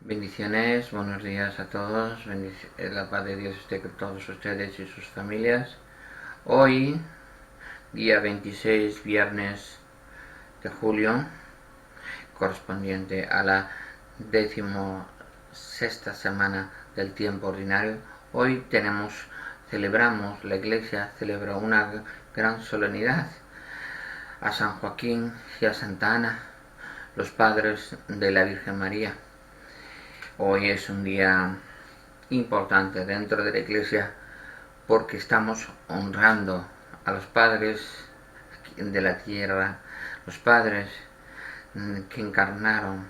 Bendiciones, buenos días a todos, la paz de Dios esté con todos ustedes y sus familias. Hoy, día 26, viernes de julio, correspondiente a la 16ª semana del tiempo ordinario, hoy celebramos, la Iglesia celebra una gran solemnidad a San Joaquín y a Santa Ana, los padres de la Virgen María. Hoy es un día importante dentro de la Iglesia porque estamos honrando a los padres de la tierra, los padres que encarnaron,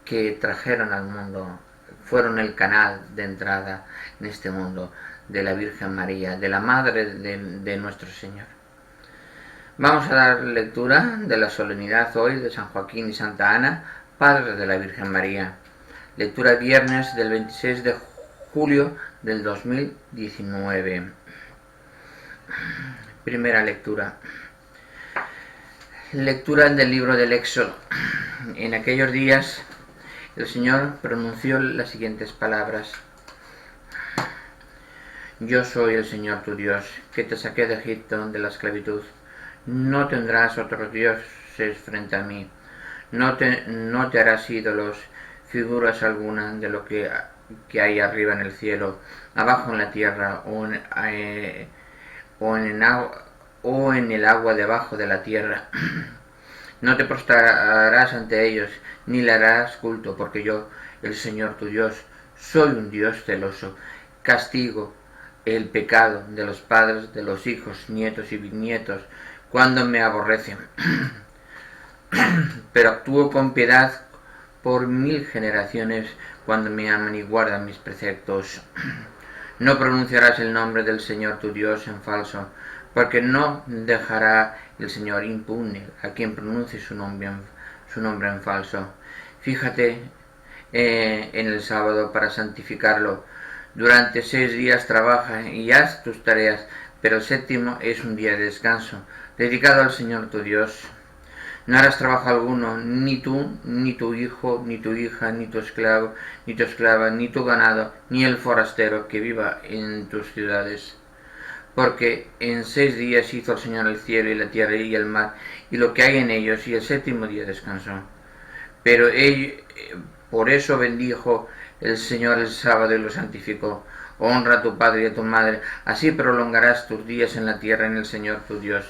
que trajeron al mundo, fueron el canal de entrada en este mundo de la Virgen María, de la Madre de nuestro Señor. Vamos a dar lectura de la solemnidad hoy de San Joaquín y Santa Ana, padres de la Virgen María. Lectura viernes del 26 de julio del 2019. Primera lectura. Lectura del libro del Éxodo. En aquellos días el Señor pronunció las siguientes palabras: Yo soy el Señor tu Dios, que te saqué de Egipto, de la esclavitud. No tendrás otros dioses frente a mí. No te harás ídolos, figuras alguna de lo que hay arriba en el cielo, abajo en la tierra o en el agua debajo de la tierra. No te prostrarás ante ellos, ni le harás culto, porque yo, el Señor tu Dios, soy un Dios celoso. Castigo el pecado de los padres, de los hijos, nietos y bisnietos, cuando me aborrecen. Pero actúo con piedad por 1000 generaciones cuando me aman y guardan mis preceptos. No pronunciarás el nombre del Señor tu Dios en falso, porque no dejará el Señor impune a quien pronuncie su nombre en falso. Fíjate en el sábado para santificarlo. Durante 6 días trabaja y haz tus tareas, pero el séptimo es un día de descanso, dedicado al Señor tu Dios. No harás trabajo alguno, ni tú, ni tu hijo, ni tu hija, ni tu esclavo, ni tu esclava, ni tu ganado, ni el forastero que viva en tus ciudades. Porque en 6 días hizo el Señor el cielo y la tierra y el mar, y lo que hay en ellos, y el séptimo día descansó. Por eso bendijo el Señor el sábado y lo santificó. Honra a tu padre y a tu madre, así prolongarás tus días en la tierra en el Señor tu Dios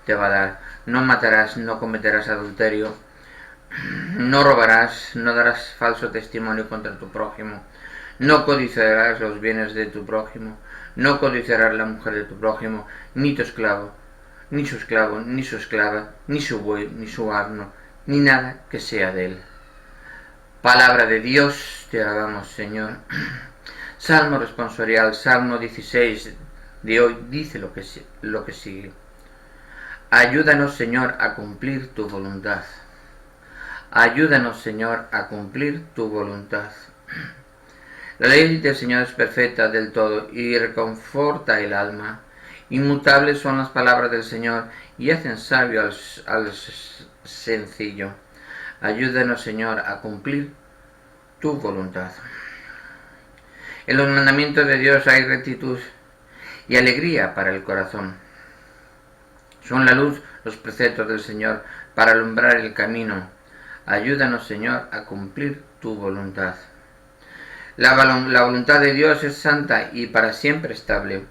te va a dar. No matarás, no cometerás adulterio, no robarás, no darás falso testimonio contra tu prójimo, no codiciarás los bienes de tu prójimo, no codiciarás la mujer de tu prójimo, ni tu esclavo, ni su esclavo, ni su esclava, ni su buey, ni su asno, ni nada que sea de él. Palabra de Dios, te alabamos, Señor. Salmo responsorial, Salmo 16 de hoy, dice lo que sigue. Ayúdanos, Señor, a cumplir tu voluntad. Ayúdanos, Señor, a cumplir tu voluntad. La ley del Señor es perfecta del todo y reconforta el alma. Inmutables son las palabras del Señor y hacen sabio al sencillo. Ayúdanos, Señor, a cumplir tu voluntad. En los mandamientos de Dios hay rectitud y alegría para el corazón. Son la luz los preceptos del Señor para alumbrar el camino. Ayúdanos, Señor, a cumplir tu voluntad. La voluntad de Dios es santa y para siempre estable.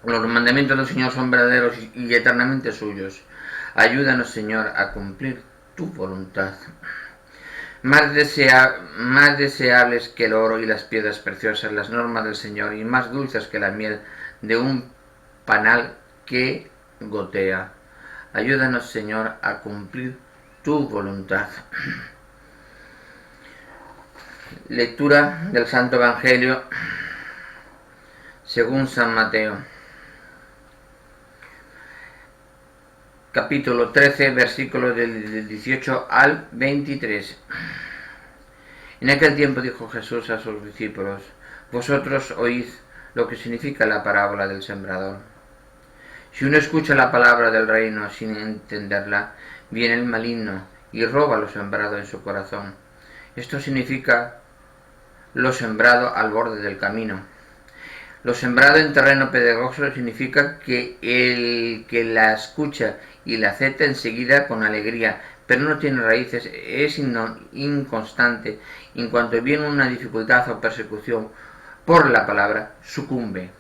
Los mandamientos del Señor son verdaderos y eternamente suyos. Ayúdanos, Señor, a cumplir tu voluntad. Más deseables que el oro y las piedras preciosas, las normas del Señor, y más dulces que la miel de un panal que gotea. Ayúdanos, Señor, a cumplir tu voluntad. Lectura del Santo Evangelio según San Mateo. Capítulo 13, versículos del 18 al 23. En aquel tiempo dijo Jesús a sus discípulos: Vosotros oíd lo que significa la parábola del sembrador. Si uno escucha la palabra del reino sin entenderla, viene el maligno y roba lo sembrado en su corazón. Esto significa lo sembrado al borde del camino. Lo sembrado en terreno pedregoso significa que el que la escucha y la acepta enseguida con alegría, pero no tiene raíces, es inconstante. En cuanto viene una dificultad o persecución por la palabra, sucumbe.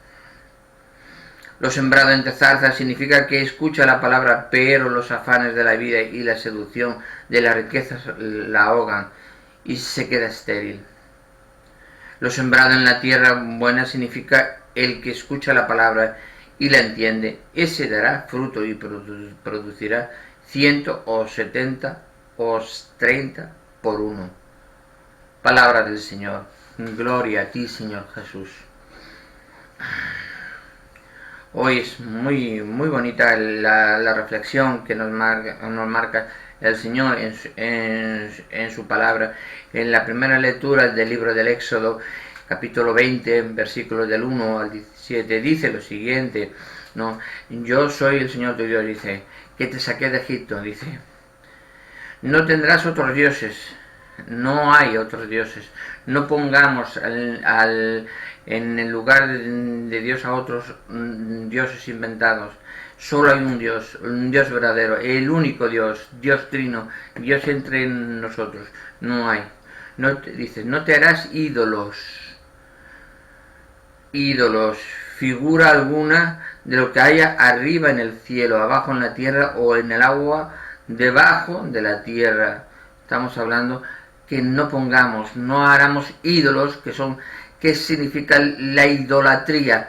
Lo sembrado entre zarzas significa que escucha la palabra, pero los afanes de la vida y la seducción de las riquezas la ahogan y se queda estéril. Lo sembrado en la tierra buena significa el que escucha la palabra y la entiende. Ese dará fruto y producirá 100 o 70 o 30 por uno. Palabra del Señor. Gloria a ti, Señor Jesús. Hoy es muy bonita la reflexión que nos marca el Señor en su palabra. En la primera lectura del libro del Éxodo, capítulo 20, versículos del 1 al 17, dice lo siguiente, ¿no? Yo soy el Señor tu Dios, dice, que te saqué de Egipto, dice. No tendrás otros dioses, no hay otros dioses. No pongamos en el lugar de Dios a otros dioses inventados. Solo hay un Dios verdadero, el único Dios, Dios trino, Dios entre nosotros. No hay. Dice, no te harás ídolos, figura alguna de lo que haya arriba en el cielo, abajo en la tierra o en el agua debajo de la tierra. Estamos hablando que no pongamos, no hagamos ídolos, que significa la idolatría,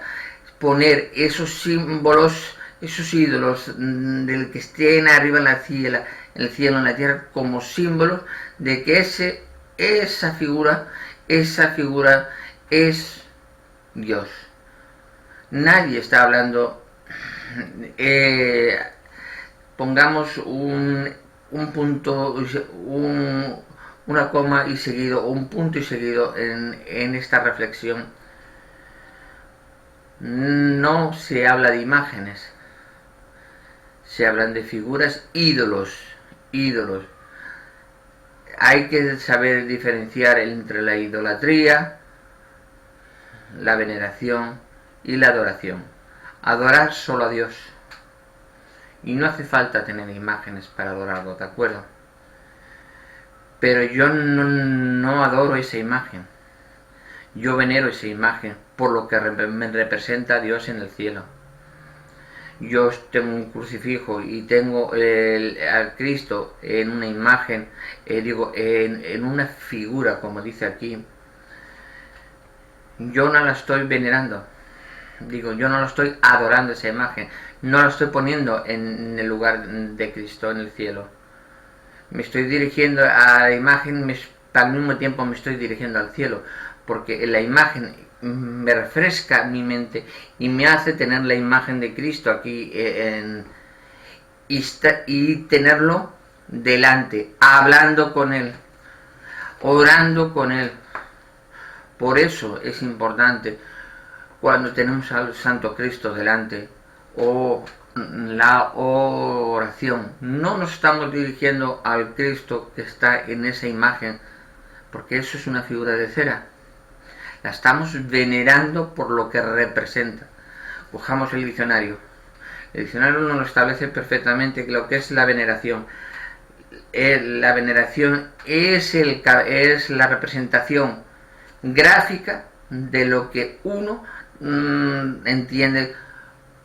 poner esos símbolos, esos ídolos del que estén arriba en el cielo, en la tierra, como símbolos de que esa figura es Dios. Nadie está hablando, pongamos un punto, una coma y seguido, o un punto y seguido en esta reflexión. No se habla de imágenes, se hablan de figuras, ídolos. Hay que saber diferenciar entre la idolatría, la veneración y la adoración. Adorar solo a Dios. Y no hace falta tener imágenes para adorarlo, ¿de acuerdo? Pero yo no adoro esa imagen. Yo venero esa imagen por lo que me representa a Dios en el cielo. Yo tengo un crucifijo y tengo a Cristo en una imagen, en una figura, como dice aquí. Yo no la estoy venerando, yo no la estoy adorando esa imagen, no la estoy poniendo en el lugar de Cristo en el cielo. Me estoy dirigiendo a la imagen, al mismo tiempo me estoy dirigiendo al cielo, porque la imagen me refresca mi y me hace tener la imagen de Cristo aquí y tenerlo delante, hablando con Él, orando con Él. Por eso es importante cuando tenemos al Santo Cristo delante o la oración. No nos estamos dirigiendo al Cristo que está en esa imagen, porque eso es una figura de cera. La estamos venerando por lo que representa. Cojamos el diccionario. El diccionario nos lo establece perfectamente lo que es la veneración. La veneración es la representación gráfica de lo que uno entiende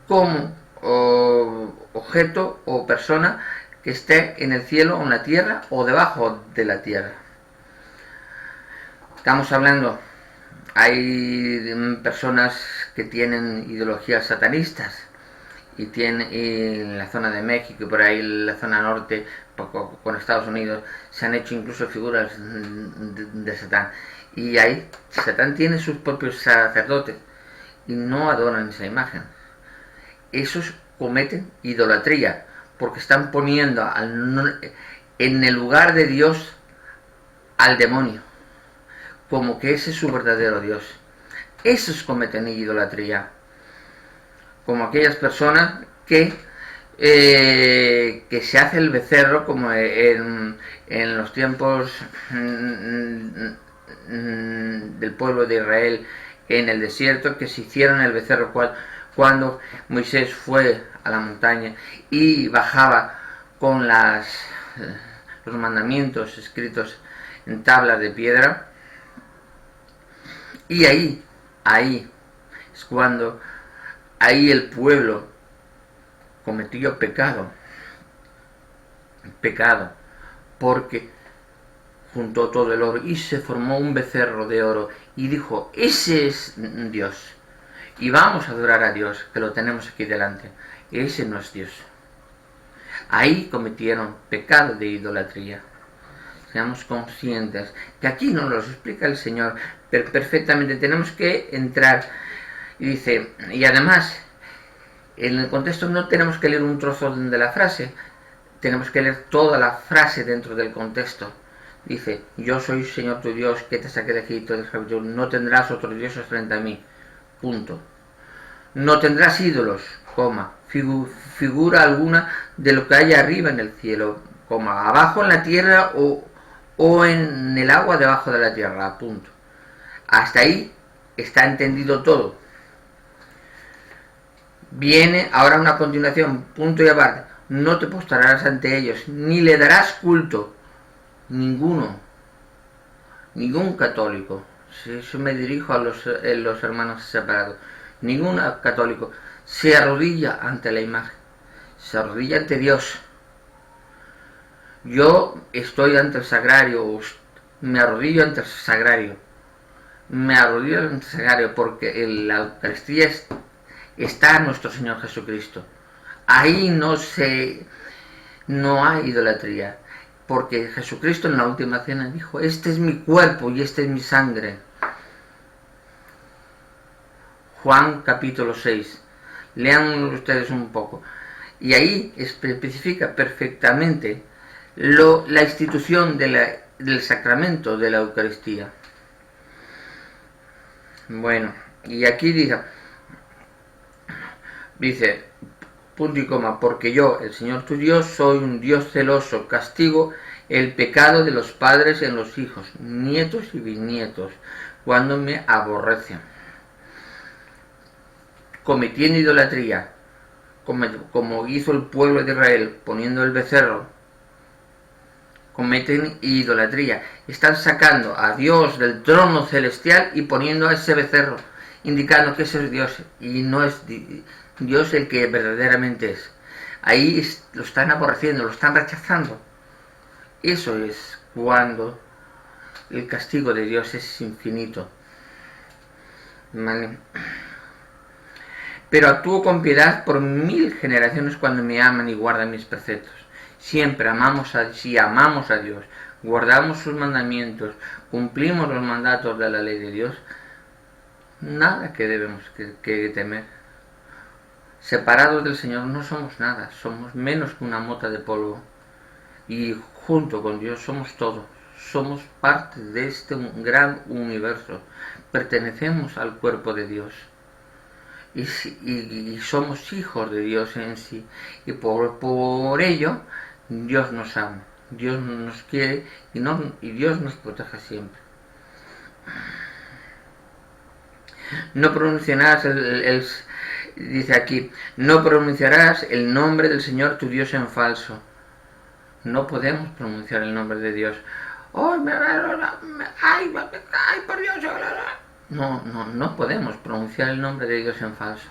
como objeto o persona que esté en el cielo o en la tierra o debajo de la tierra. Estamos hablando, hay personas que tienen ideologías satanistas y en la zona de México y por ahí en la zona norte con Estados Unidos se han hecho incluso figuras de Satán, y ahí Satán tiene sus propios sacerdotes y no adoran esa imagen. Esos cometen idolatría porque están poniendo en el lugar de Dios al demonio, como que ese es su verdadero Dios. Esos cometen idolatría, como aquellas personas que que se hace el becerro como en los tiempos del pueblo de Israel en el desierto, que se hicieron el becerro cuando Moisés fue a la montaña y bajaba con los mandamientos escritos en tablas de piedra. Y ahí es cuando el pueblo cometió pecado, porque juntó todo el oro y se formó un becerro de oro y dijo: ese es Dios y vamos a adorar a Dios, que lo tenemos aquí delante. Ese no es Dios. Ahí cometieron pecado de idolatría. Seamos conscientes que aquí nos lo explica el Señor perfectamente. Tenemos que entrar y dice, y además en el contexto no tenemos que leer un trozo de la frase, tenemos que leer toda la frase dentro del contexto. Dice: yo soy Señor tu Dios, que te saqué de Egipto, de esclavitud. No tendrás otros dioses frente a mí. Punto. No tendrás ídolos, coma, figura alguna de lo que hay arriba en el cielo, coma, abajo en la tierra o en el agua debajo de la tierra. Punto. Hasta ahí está entendido todo. Viene ahora una continuación, punto y aparte. No te postrarás ante ellos, ni le darás culto. Ningún católico, si eso me dirijo a los hermanos separados, ningún católico se arrodilla ante la imagen, se arrodilla ante Dios. Yo estoy ante el sagrario, me arrodillo ante el sagrario, porque en la Eucaristía está nuestro Señor Jesucristo. Ahí no hay idolatría, porque Jesucristo en la última cena dijo: este es mi cuerpo y esta es mi sangre. Juan capítulo 6. Lean ustedes un poco. Y ahí especifica perfectamente la institución del sacramento de la Eucaristía. Bueno, y aquí dice punto y coma: porque yo, el Señor tu Dios, soy un Dios celoso, castigo el pecado de los padres en los hijos, nietos y bisnietos, cuando me aborrecen. Cometiendo idolatría, como hizo el pueblo de Israel, poniendo el becerro, cometen idolatría. Están sacando a Dios del trono celestial y poniendo a ese becerro, indicando que ese es Dios, y no es Dios el que verdaderamente es. Ahí lo están aborreciendo, lo están rechazando. Eso es cuando el castigo de Dios es infinito. ¿Vale? Pero actúo con piedad por 1000 generaciones cuando me aman y guardan mis preceptos. Siempre amamos a Dios, guardamos sus mandamientos, cumplimos los mandatos de la ley de Dios. Nada que debemos que temer. Separados del Señor no somos nada, somos menos que una mota de polvo. Y junto con Dios somos todo, somos parte de este gran universo, pertenecemos al cuerpo de Dios. Y somos hijos de Dios en sí, y por ello Dios nos ama, Dios nos quiere y Dios nos protege siempre. No pronunciarás dice aquí, no pronunciarás el nombre del Señor tu Dios en falso. No podemos pronunciar el nombre de Dios. ¡Ay, por Dios! No podemos pronunciar el nombre de Dios en falso.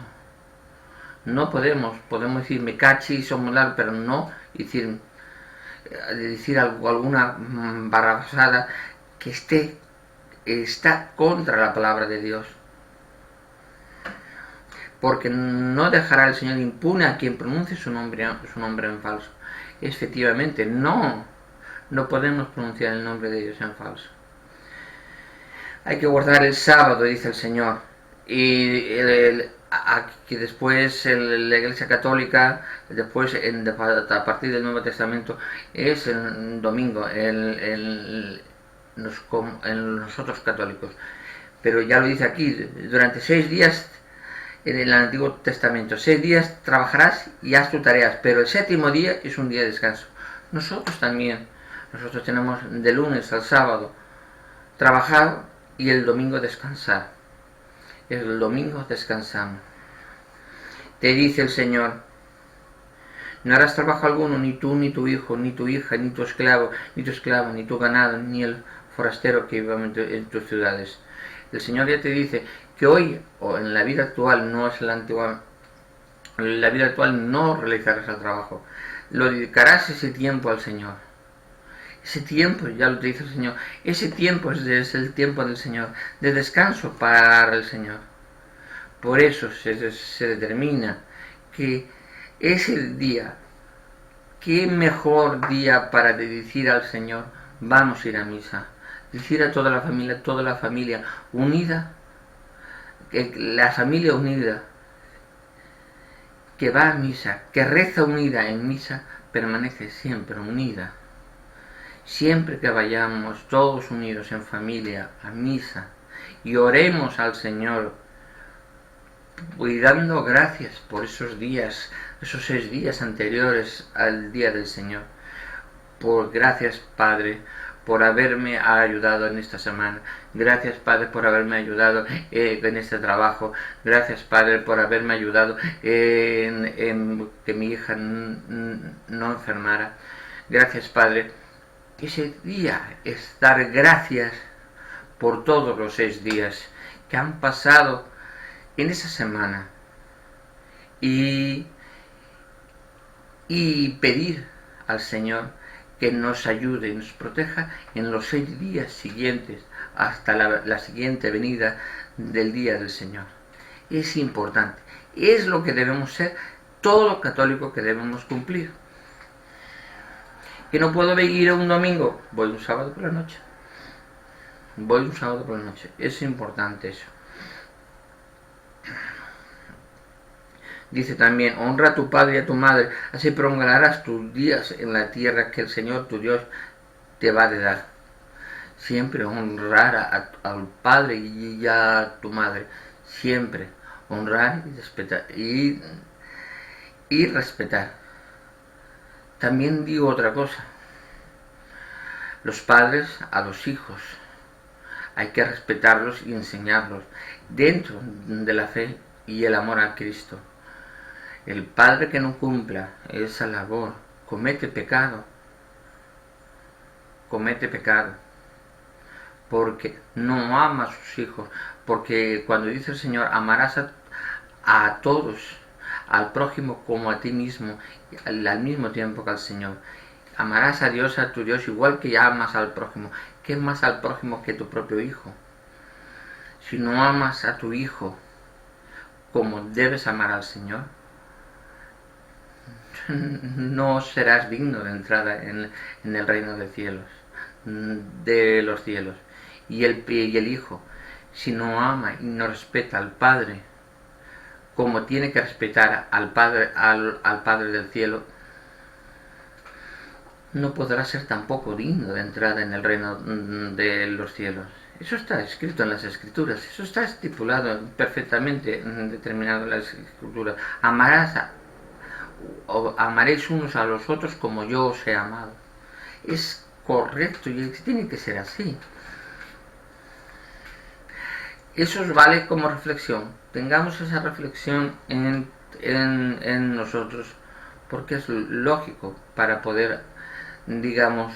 No podemos decir me cachi, somolar, pero no decir alguna barrabasada que está contra la palabra de Dios. Porque no dejará el Señor impune a quien pronuncie su nombre en falso. Efectivamente, no podemos pronunciar el nombre de Dios en falso. Hay que guardar el sábado, dice el Señor. Y aquí después la Iglesia Católica, después a partir del Nuevo Testamento, es el domingo en nosotros católicos. Pero ya lo dice aquí, durante 6 días en el Antiguo Testamento. 6 días trabajarás y haz tus tareas, pero el séptimo día es un día de descanso. Nosotros también, nosotros tenemos de lunes al sábado trabajar y el domingo descansar. El domingo descansamos. Te dice el Señor: no harás trabajo alguno, ni tú, ni tu hijo, ni tu hija, ni tu esclavo, ni tu ganado, ni el forastero que viva en tus ciudades. El Señor ya te dice que hoy, o en la vida actual, no es la antigua. En la vida actual no realizarás el trabajo. Lo dedicarás ese tiempo al Señor. Ese tiempo, ya lo dice el Señor, ese tiempo es el tiempo del Señor, de descanso para el Señor. Por eso se determina que es el día. ¿Qué mejor día para decir al Señor: vamos a ir a misa? Decir a toda la familia unida, la familia unida, que va a misa, que reza unida en misa, permanece siempre unida. Siempre que vayamos todos unidos en familia a misa y oremos al Señor, y dando gracias por esos días, esos 6 días anteriores al día del Señor. Gracias, Padre, por haberme ayudado en esta semana. Gracias, Padre, por haberme ayudado en este trabajo. Gracias, Padre, por haberme ayudado en que mi hija no enfermara. Gracias, Padre. Ese día es dar gracias por todos los 6 días que han pasado en esa semana y pedir al Señor que nos ayude y nos proteja en los 6 días siguientes hasta la siguiente venida del día del Señor. Es importante, es lo que debemos ser todo católico, que debemos cumplir. Que no puedo ir un domingo, voy un sábado por la noche. Es importante eso. Dice también: honra a tu padre y a tu madre, así prolongarás tus días en la tierra que el Señor tu Dios te va a dar. Siempre honrar al padre y a tu madre. Siempre honrar y respetar. Y respetar. También digo otra cosa: los padres a los hijos hay que respetarlos y enseñarlos dentro de la fe y el amor a Cristo. El padre que no cumpla esa labor comete pecado, porque no ama a sus hijos, porque cuando dice el Señor: amarás a todos, al prójimo como a ti mismo, al mismo tiempo que al Señor. Amarás a Dios, a tu Dios, igual que amas al prójimo. ¿Qué más al prójimo que tu propio hijo? Si no amas a tu hijo como debes amar al Señor, no serás digno de entrada en el reino de los cielos. Y el hijo, si no ama y no respeta al Padre como tiene que respetar al Padre del cielo, no podrá ser tampoco digno de entrada en el reino de los cielos. Eso está escrito en las Escrituras, eso está estipulado perfectamente, determinado en las Escrituras. Amaréis unos a los otros como yo os he amado. Es correcto y tiene que ser así. Eso os vale como reflexión. Tengamos esa reflexión en nosotros, porque es lógico para poder, digamos,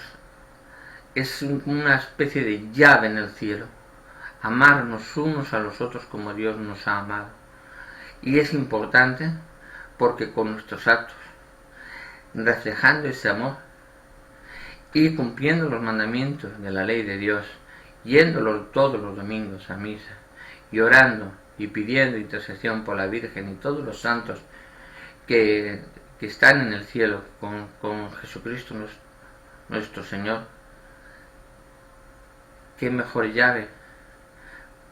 es una especie de llave en el cielo. Amarnos unos a los otros como Dios nos ha amado. Y es importante porque con nuestros actos, reflejando ese amor y cumpliendo los mandamientos de la ley de Dios, yéndolo todos los domingos a misa y orando y pidiendo intercesión por la Virgen y todos los santos que están en el cielo con Jesucristo nuestro Señor, qué mejor llave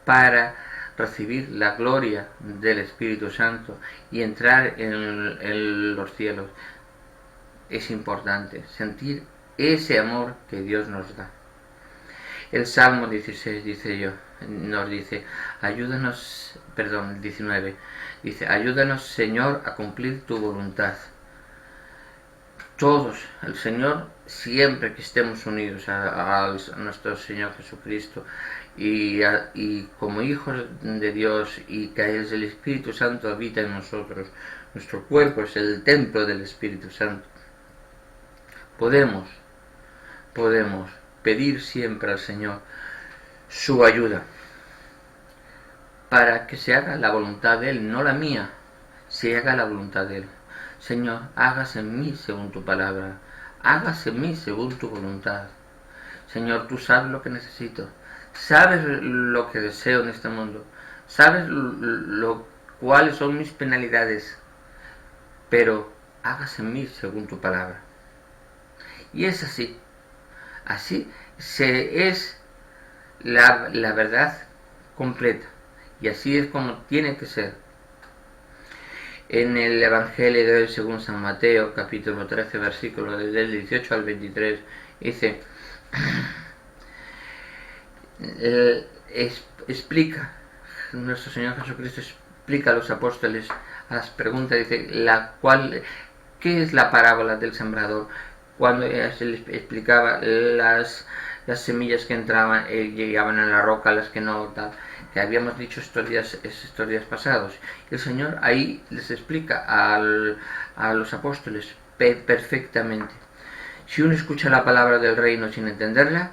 para recibir la gloria del Espíritu Santo y entrar en los cielos. Es importante sentir ese amor que Dios nos da. El Salmo 16 dice yo, nos dice, ayúdanos, perdón, el 19, dice, ayúdanos Señor a cumplir tu voluntad. Todos, el Señor, siempre que estemos unidos a nuestro Señor Jesucristo y como hijos de Dios y que el Espíritu Santo habita en nosotros, nuestro cuerpo es el templo del Espíritu Santo, podemos pedir siempre al Señor su ayuda para que se haga la voluntad de Él, no la mía, se haga la voluntad de Él. Señor, hágase en mí según tu palabra, hágase en mí según tu voluntad. Señor, tú sabes lo que necesito, sabes lo que deseo en este mundo, sabes cuáles son mis penalidades, pero hágase en mí según tu palabra. Y es así, es la verdad completa, y así es como tiene que ser. En el Evangelio de hoy según San Mateo, capítulo 13, versículos del 18 al 23, dice, explica, nuestro Señor Jesucristo explica a los apóstoles a las preguntas, dice, ¿qué es la parábola del sembrador? Cuando se les explicaba las semillas que entraban, llegaban a la roca, las que no, tal, que habíamos dicho estos días pasados. El Señor ahí les explica a los apóstoles perfectamente. Si uno escucha la palabra del reino sin entenderla,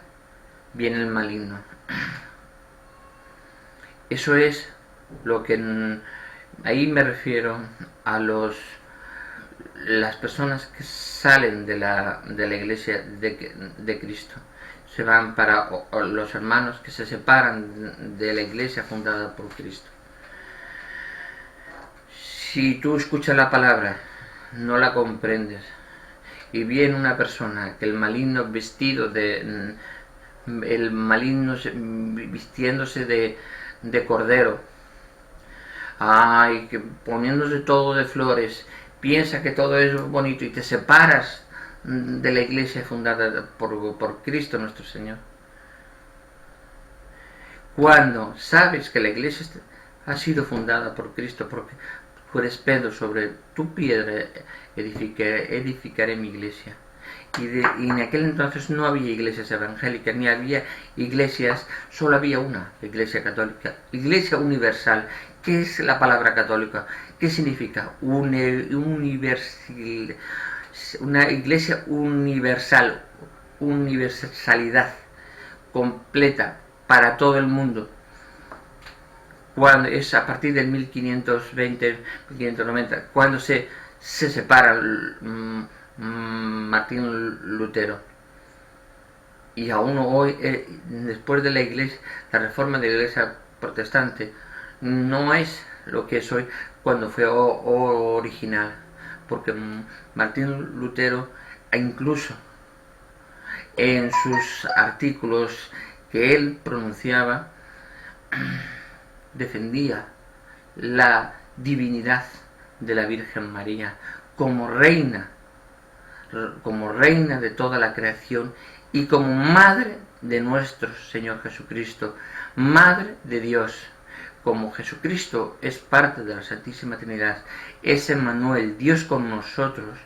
viene el maligno. Eso es lo que ahí me refiero a las personas que salen de la iglesia de Cristo. Se van para los hermanos que se separan de la iglesia fundada por Cristo. Si tú escuchas la palabra, no la comprendes, y viene una persona que el maligno vistiéndose de cordero, que poniéndose todo de flores, piensa que todo es bonito y te separas de la iglesia fundada por Cristo nuestro Señor. Cuando sabes que la iglesia ha sido fundada por Cristo, porque tú eres Pedro, sobre tu piedra edificaré mi iglesia. Y en aquel entonces no había iglesias evangélicas, ni había iglesias, solo había una, la iglesia católica, iglesia universal. ¿Qué es la palabra católica? ¿Qué significa? Una iglesia universal, universalidad completa para todo el mundo. Cuando es a partir del 1520, 1590, cuando se separa Martín Lutero. Y aún hoy, después de la reforma de la iglesia protestante, no es lo que es hoy cuando fue original, porque Martín Lutero, incluso en sus artículos que él pronunciaba, defendía la divinidad de la Virgen María como reina de toda la creación y como madre de nuestro Señor Jesucristo, madre de Dios. Como Jesucristo es parte de la Santísima Trinidad, es Emmanuel, Dios con nosotros,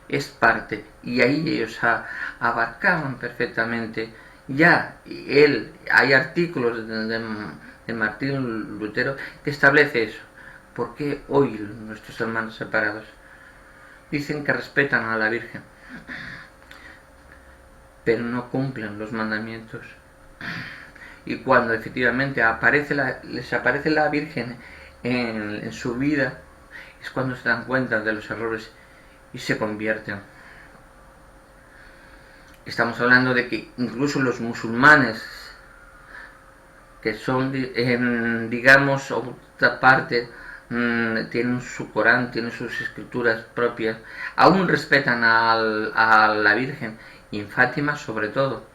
es parte, y ahí ellos abarcaban perfectamente. Ya hay artículos de Martín Lutero que establece eso. ¿Por qué hoy nuestros hermanos separados dicen que respetan a la Virgen, pero no cumplen los mandamientos? Y cuando efectivamente les aparece la Virgen en su vida, es cuando se dan cuenta de los errores y se convierten. Estamos hablando de que incluso los musulmanes, que son, digamos, otra parte, tienen su Corán, tienen sus escrituras propias, aún respetan a la Virgen, y en Fátima sobre todo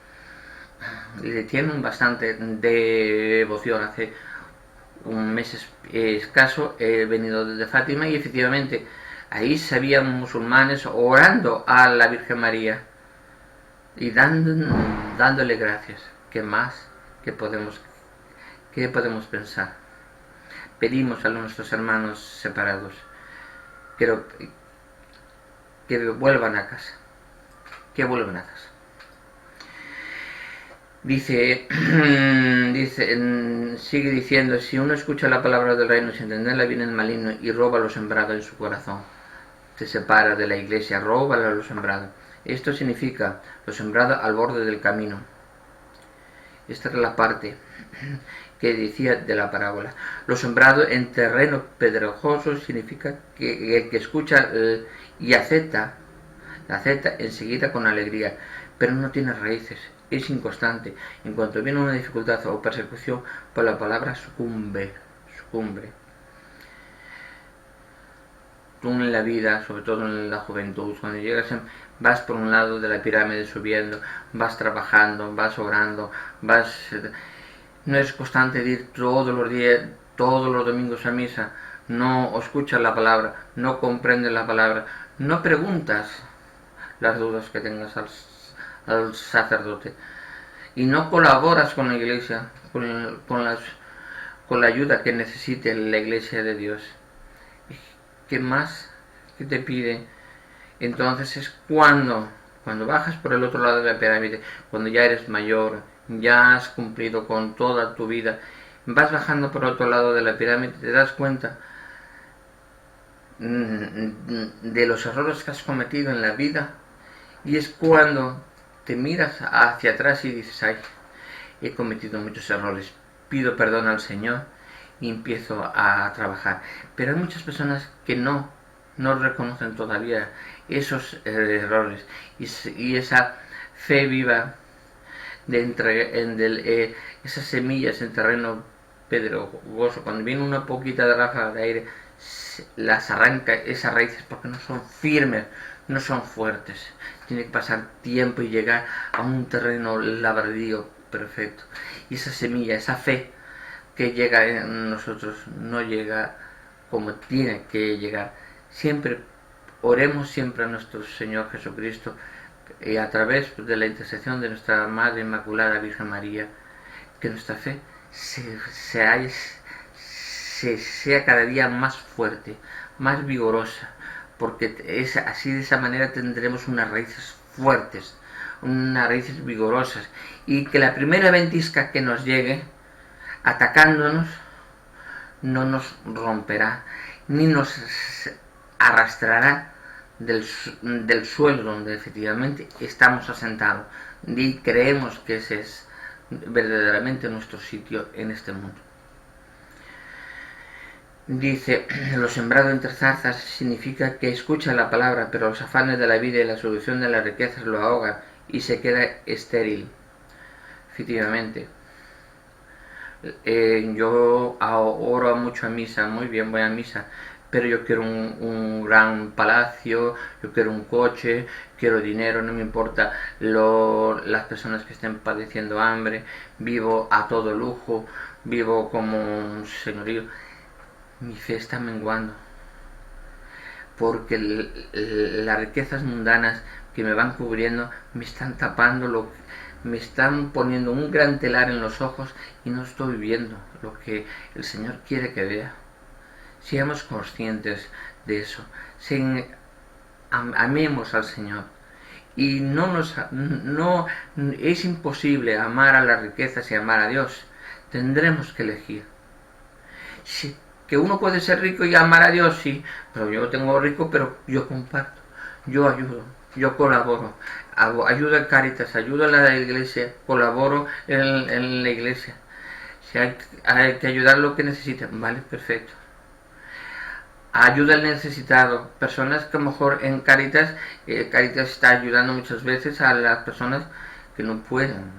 le tienen bastante devoción. Hace un mes escaso he venido desde Fátima y efectivamente ahí se habían musulmanes orando a la Virgen María y dándole gracias. ¿Qué más? ¿Qué podemos pensar? Pedimos a nuestros hermanos separados que vuelvan a casa. Que vuelvan a casa. Sigue diciendo, si uno escucha la palabra del reino sin entenderla, viene el maligno y roba lo sembrado en su corazón. Se separa de la iglesia, roba lo sembrado. Esto significa lo sembrado al borde del camino. Esta es la parte que decía de la parábola. Lo sembrado en terreno pedregoso significa que el que escucha y acepta enseguida con alegría, pero no tiene raíces, es inconstante. En cuanto viene una dificultad o persecución, pues la palabra sucumbe. Tú en la vida, sobre todo en la juventud, cuando llegas, vas por un lado de la pirámide subiendo, vas trabajando, vas obrando, no es constante de ir todos los días, todos los domingos a misa, no escuchas la palabra, no comprendes la palabra, no preguntas las dudas que tengas al sacerdote y no colaboras con la iglesia, con la ayuda que necesite la iglesia de Dios. ¿Qué más que te pide? Entonces es cuando bajas por el otro lado de la pirámide, cuando ya eres mayor, ya has cumplido con toda tu vida, vas bajando por el otro lado de la pirámide, te das cuenta de los errores que has cometido en la vida, y es cuando te miras hacia atrás y dices, ay, he cometido muchos errores, pido perdón al Señor y empiezo a trabajar. Pero hay muchas personas que no reconocen todavía esos errores y esa fe viva esas semillas en terreno pedregoso. Cuando viene una poquita de ráfaga de aire, las arranca esas raíces porque no son firmes, no son fuertes. Tiene que pasar tiempo y llegar a un terreno labradío perfecto. Y esa semilla, esa fe que llega en nosotros, no llega como tiene que llegar. Siempre oremos siempre a nuestro Señor Jesucristo y a través de la intercesión de nuestra Madre Inmaculada Virgen María, que nuestra fe sea cada día más fuerte, más vigorosa, porque es así, de esa manera tendremos unas raíces fuertes, unas raíces vigorosas, y que la primera ventisca que nos llegue atacándonos no nos romperá ni nos arrastrará del suelo donde efectivamente estamos asentados y creemos que ese es verdaderamente nuestro sitio en este mundo. Dice, lo sembrado entre zarzas significa que escucha la palabra, pero los afanes de la vida y la solución de las riquezas lo ahogan y se queda estéril. Efectivamente, yo oro mucho a misa, muy bien, voy a misa, pero yo quiero un gran palacio, yo quiero un coche, quiero dinero, no me importa las personas que estén padeciendo hambre, vivo a todo lujo, vivo como un señorío. Mi fe está menguando, porque las riquezas mundanas que me van cubriendo me están tapando, me están poniendo un gran telar en los ojos y no estoy viendo lo que el Señor quiere que vea. Seamos conscientes de eso, amemos al Señor, y no es imposible amar a las riquezas y amar a Dios. Tendremos que elegir. Sí, que uno puede ser rico y amar a Dios, sí, pero yo tengo rico, pero yo comparto, yo ayudo, yo colaboro, ayudo a Cáritas, ayudo a la iglesia, colaboro en la iglesia. Si hay que ayudar lo que necesiten, vale, perfecto. Ayuda al necesitado, personas que a lo mejor en Cáritas está ayudando muchas veces a las personas que no pueden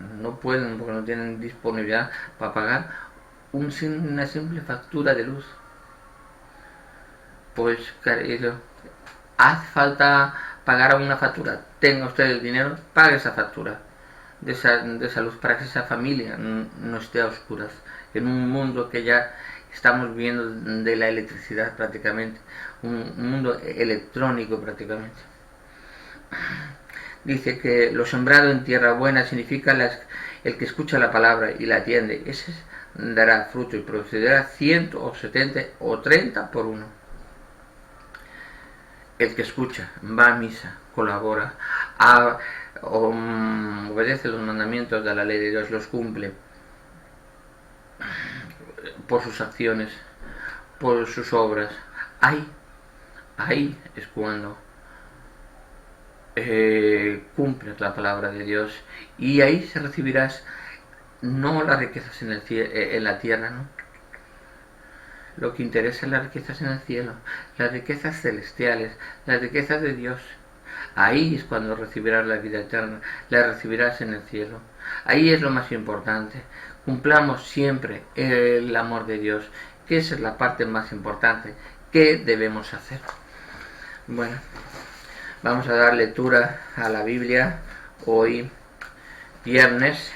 porque no tienen disponibilidad para pagar una simple factura de luz. Pues hace falta pagar una factura, tenga usted el dinero, pague esa factura de esa luz para que esa familia no esté a oscuras en un mundo que ya estamos viendo de la electricidad prácticamente, un mundo electrónico prácticamente. Dice que lo sembrado en tierra buena significa El que escucha la palabra y la atiende, ese dará fruto y producirá 100 o 70 o 30 por uno. El que escucha, va a misa, colabora, obedece los mandamientos de la ley de Dios, los cumple por sus acciones, por sus obras. Ahí es cuando cumples la palabra de Dios, y ahí se recibirás no las riquezas en la tierra, ¿no? Lo que interesa es las riquezas en el cielo, las riquezas celestiales, las riquezas de Dios. Ahí es cuando recibirás la vida eterna, la recibirás en el cielo. Ahí es lo más importante. Cumplamos siempre el amor de Dios, que esa es la parte más importante que debemos hacer. Bueno, vamos a dar lectura a la Biblia hoy, viernes.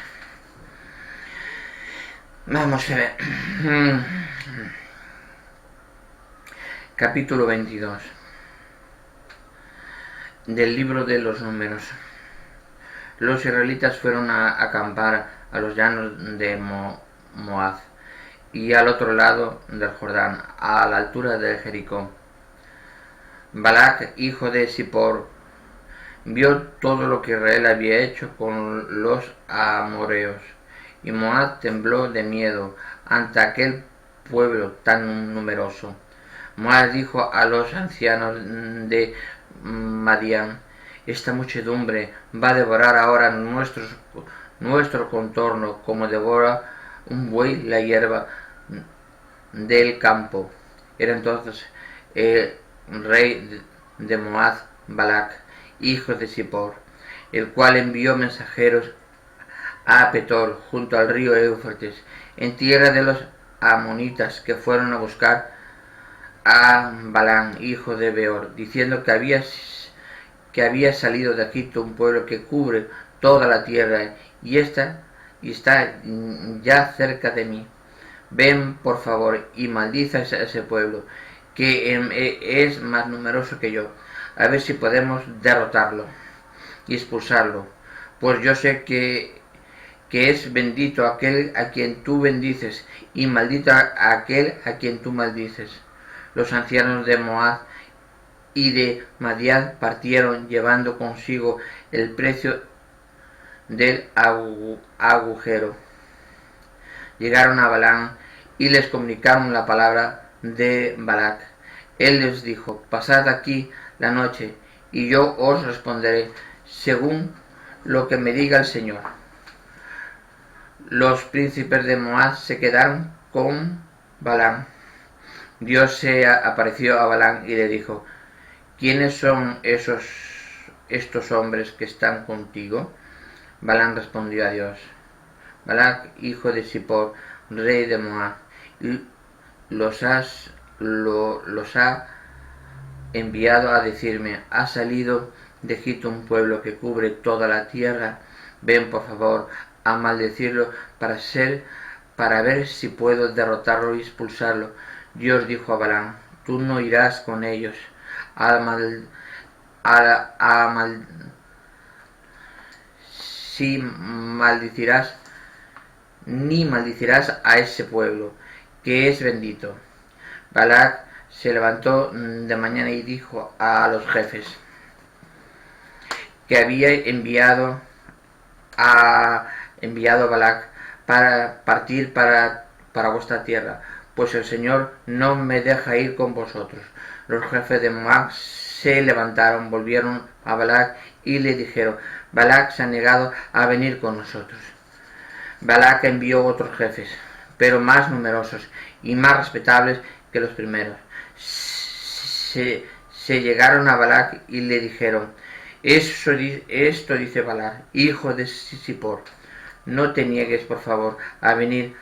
Vamos a ver. Capítulo 22 del libro de los Números. Los israelitas fueron a acampar a los llanos de Moab y al otro lado del Jordán, a la altura de Jericó. Balac, hijo de Zippor, vio todo lo que Israel había hecho con los amoreos, y Moab tembló de miedo ante aquel pueblo tan numeroso. Moab dijo a los ancianos de Madián: esta muchedumbre va a devorar ahora nuestro contorno como devora un buey la hierba del campo. Era entonces el rey de Moab, Balac, hijo de Zippor, el cual envió mensajeros a Petor, junto al río Éufrates, en tierra de los amonitas, que fueron a buscar a Balaam, hijo de Beor, diciendo que había salido de Egipto un pueblo que cubre toda la tierra y está ya cerca de mí. Ven, por favor, y maldiza a ese pueblo, que es más numeroso que yo, a ver si podemos derrotarlo y expulsarlo, pues yo sé que es bendito aquel a quien tú bendices, y maldito a aquel a quien tú maldices. Los ancianos de Moab y de Madián partieron, llevando consigo el precio del agujero. Llegaron a Balaam y les comunicaron la palabra de Balac. Él les dijo: pasad aquí la noche, y yo os responderé según lo que me diga el Señor. Los príncipes de Moab se quedaron con Balaam. Dios se apareció a Balaam y le dijo: ¿quiénes son estos hombres que están contigo? Balaam respondió a Dios: Balac, hijo de Zippor, rey de Moab, los ha enviado a decirme: ha salido de Egipto un pueblo que cubre toda la tierra. Ven, por favor, a maldecirlo para ver si puedo derrotarlo y expulsarlo. Dios dijo a Balaam: tú no irás con ellos, ni maldecirás a ese pueblo, que es bendito. Balac se levantó de mañana y dijo a los jefes que había enviado Balac para partir para vuestra tierra: pues el Señor no me deja ir con vosotros. Los jefes de Moab se levantaron, volvieron a Balac y le dijeron: Balac se ha negado a venir con nosotros. Balac envió otros jefes, pero más numerosos y más respetables que los primeros. Se llegaron a Balac y le dijeron: esto dice Balac, hijo de Zippor: no te niegues, por favor, a venir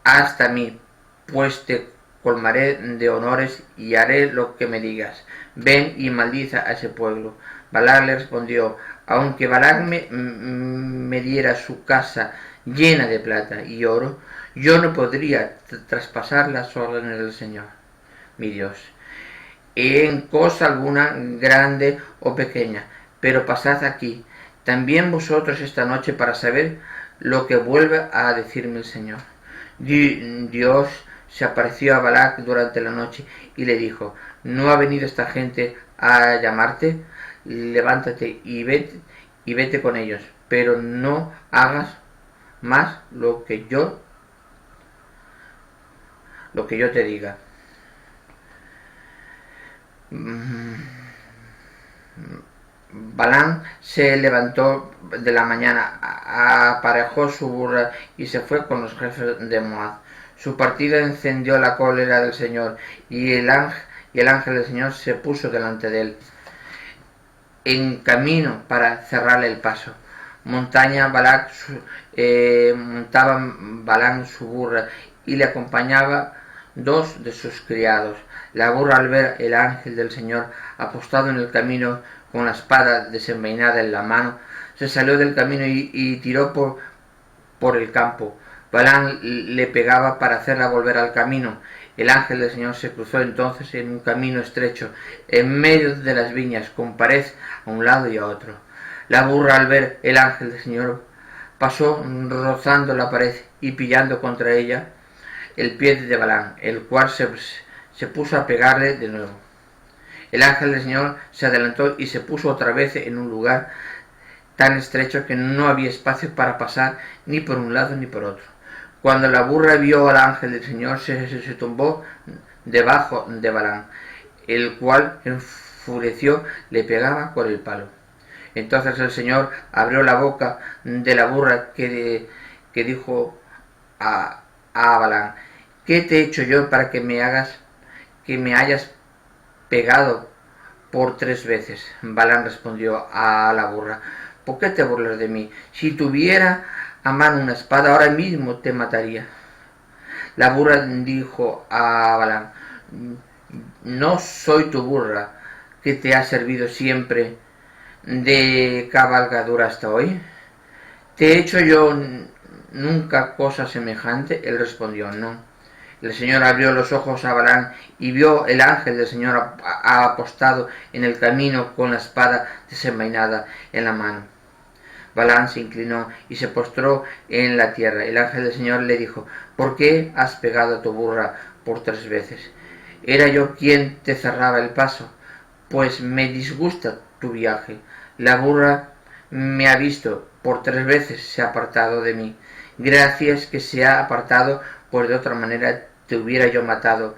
hasta mí, pues te colmaré de honores y haré lo que me digas. Ven y maldiza a ese pueblo. Balac le respondió: aunque Balac me diera su casa llena de plata y oro, yo no podría traspasar las órdenes del Señor, mi Dios, en cosa alguna, grande o pequeña. Pero pasad aquí también vosotros esta noche para saber lo que vuelve a decirme el Señor. Dios se apareció a Balac durante la noche y le dijo: ¿no ha venido esta gente a llamarte? Levántate y vete con ellos, pero no hagas más lo que yo te diga. Balaam se levantó de la mañana, aparejó su burra y se fue con los jefes de Moab. Su partida encendió la cólera del Señor, y el ángel del Señor se puso delante de él, en camino para cerrarle el paso. Montaba Balaam su burra y le acompañaba 2 de sus criados. La burra, al ver el ángel del Señor apostado en el camino con la espada desenvainada en la mano, se salió del camino y tiró por el campo. Balaam le pegaba para hacerla volver al camino. El ángel del Señor se cruzó entonces en un camino estrecho, en medio de las viñas, con pared a un lado y a otro. La burra, al ver el ángel del Señor, pasó rozando la pared y pillando contra ella el pie de Balaam, el cual se puso a pegarle de nuevo. El ángel del Señor se adelantó y se puso otra vez en un lugar tan estrecho que no había espacio para pasar ni por un lado ni por otro. Cuando la burra vio al ángel del Señor, se tumbó debajo de Balaam, el cual, enfureció, le pegaba con el palo. Entonces el Señor abrió la boca de la burra que dijo a Balaam: ¿qué te he hecho yo para que me hayas pegado por 3 veces? Balaam respondió a la burra: ¿por qué te burlas de mí? Si tuviera a mano una espada, ahora mismo te mataría. La burra dijo a Balaam: ¿no soy tu burra, que te ha servido siempre de cabalgadura hasta hoy? ¿Te he hecho yo nunca cosa semejante? Él respondió: no. El Señor abrió los ojos a Balaam y vio el ángel del Señor apostado en el camino con la espada desenvainada en la mano. Balaam se inclinó y se postró en la tierra. El ángel del Señor le dijo: ¿por qué has pegado a tu burra por 3 veces? ¿Era yo quien te cerraba el paso? Pues me disgusta tu viaje. La burra me ha visto, por 3 veces se ha apartado de mí. Gracias que se ha apartado, pues de otra manera te hubiera yo matado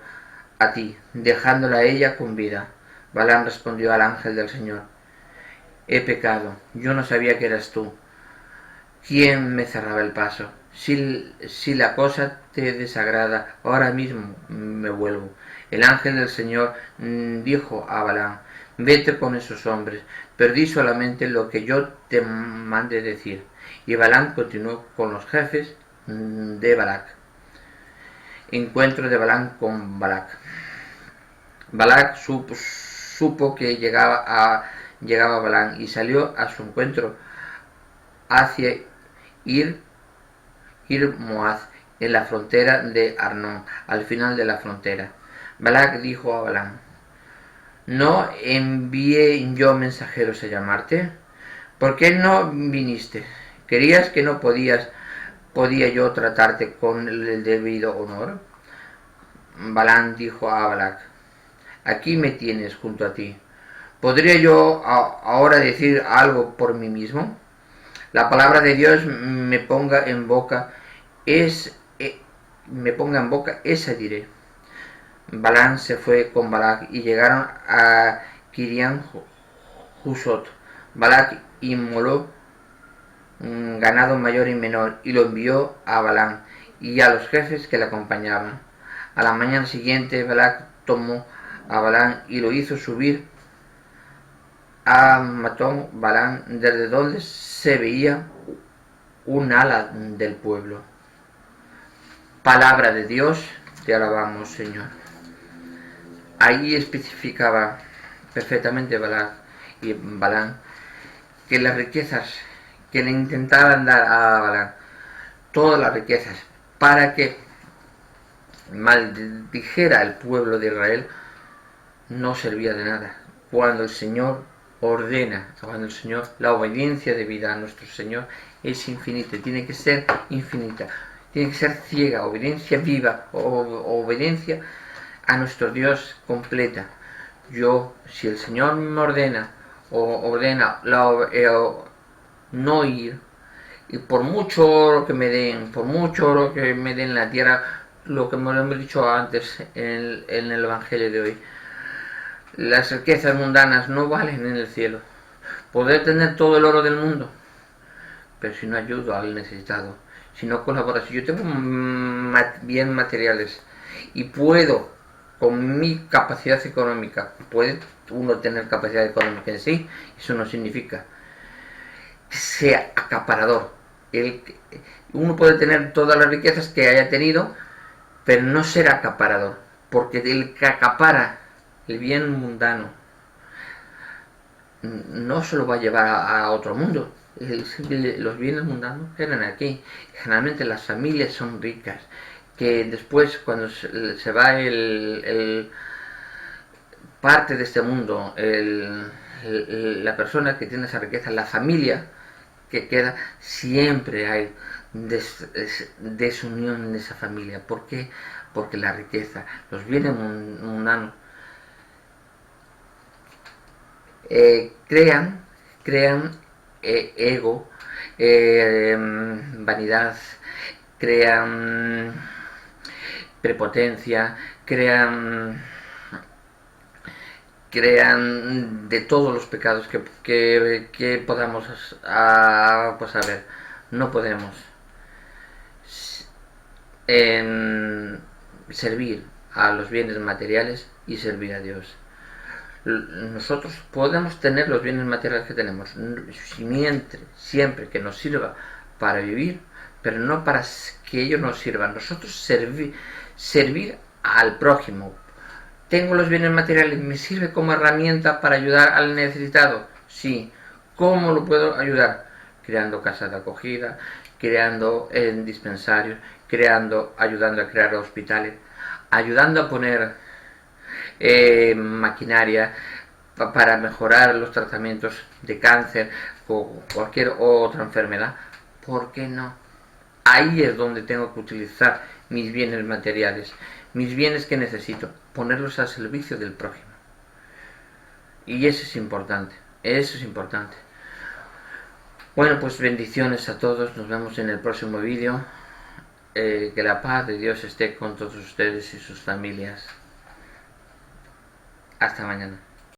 a ti, dejándola a ella con vida. Balaam respondió al ángel del Señor: he pecado, yo no sabía que eras tú quien me cerraba el paso. Si la cosa te desagrada, ahora mismo me vuelvo. El ángel del Señor dijo a Balaam: vete con esos hombres, pero di solamente lo que yo te mande decir. Y Balaam continuó con los jefes de Balac. Encuentro de Balaam con Balac. Balac supo que llegaba Balaam y salió a su encuentro hacia Ir Moab, en la frontera de Arnón, al final de la frontera. Balac dijo a Balaam: ¿no envié yo mensajeros a llamarte? ¿Por qué no viniste? ¿Creías que no podía yo tratarte con el debido honor? Balaam dijo a Balac: aquí me tienes junto a ti. ¿Podría yo ahora decir algo por mí mismo? La palabra de Dios me ponga en boca, esa diré. Balaam se fue con Balac y llegaron a Kiriam Husot. Balac inmoló ganado mayor y menor y lo envió a Balaam y a los jefes que le acompañaban. A la mañana siguiente Balac tomó a Balaam y lo hizo subir a Matón Balaam, desde donde se veía un ala del pueblo. Palabra de Dios, te alabamos, Señor. Ahí especificaba perfectamente Balaam que las riquezas que le intentaban dar a Balaam, todas las riquezas, para que maldijera al pueblo de Israel, no servía de nada, cuando el Señor ordena, cuando el Señor, la obediencia debida a nuestro Señor es infinita, tiene que ser infinita, tiene que ser ciega, obediencia viva, obediencia a nuestro Dios completa. Yo, si el Señor me ordena no ir, y por mucho oro que me den, por mucho oro que me den en la tierra, lo que me lo hemos dicho antes en el Evangelio de hoy, las riquezas mundanas no valen en el cielo. Poder tener todo el oro del mundo, pero si no ayudo al necesitado, si no colaboro, si yo tengo bien materiales y puedo, con mi capacidad económica, puede uno tener capacidad económica en sí, eso no significa que sea acaparador. Uno puede tener todas las riquezas que haya tenido, pero no ser acaparador, porque el que acapara el bien mundano no se lo va a llevar a otro mundo. Los bienes mundanos quedan aquí. Generalmente las familias son ricas, que después cuando se va el parte de este mundo, la persona que tiene esa riqueza, la familia que queda, siempre hay desunión en esa familia. ¿Por qué? Porque la riqueza, los bienes mundanos crean ego, vanidad, crean prepotencia, crean de todos los pecados que podamos pues a ver, no podemos servir a los bienes materiales y servir a Dios. Nosotros podemos tener los bienes materiales que tenemos siempre que nos sirva para vivir, pero no para que ellos nos sirvan. Nosotros servir al prójimo. Tengo los bienes materiales, ¿me sirve como herramienta para ayudar al necesitado? Sí. ¿Cómo lo puedo ayudar? Creando casas de acogida, creando dispensarios, ayudando a crear hospitales, ayudando a poner maquinaria para mejorar los tratamientos de cáncer o cualquier otra enfermedad. ¿Por qué no? Ahí es donde tengo que utilizar mis bienes materiales, mis bienes que necesito, ponerlos al servicio del prójimo. Y eso es importante, eso es importante. Bueno, pues bendiciones a todos, nos vemos en el próximo vídeo. Que la paz de Dios esté con todos ustedes y sus familias. Hasta mañana.